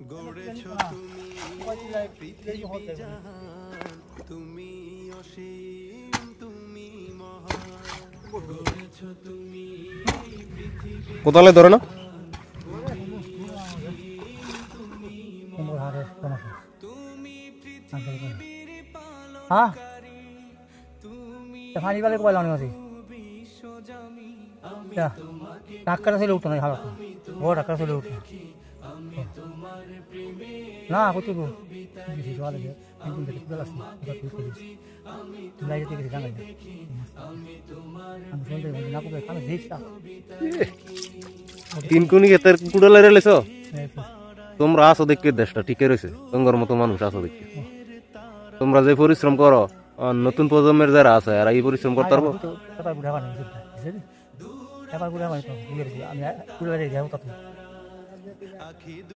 গড়েছো তুমি পৃথিবী জাহান, তুমি অসীম, তুমি মহান। গড়েছো তুমি পৃথিবী কোদালে ধরে না হ্যাঁ পানি পালে কয়লা অনেক আছে ডাক্তার ছেলে উঠতো না ভালো বড় ডাক্তার ছেলে উঠতো না কত তিনকুনি ক্ষেতের কুড়ালে রেলেছ তোমরা আসো দেখে দেশটা ঠিকই রয়েছে তোমার মতো মানুষ আসো দেখে তোমরা যে পরিশ্রম করো নতুন প্রজন্মের যারা আছে আর এই পরিশ্রম করতে পারবো এবার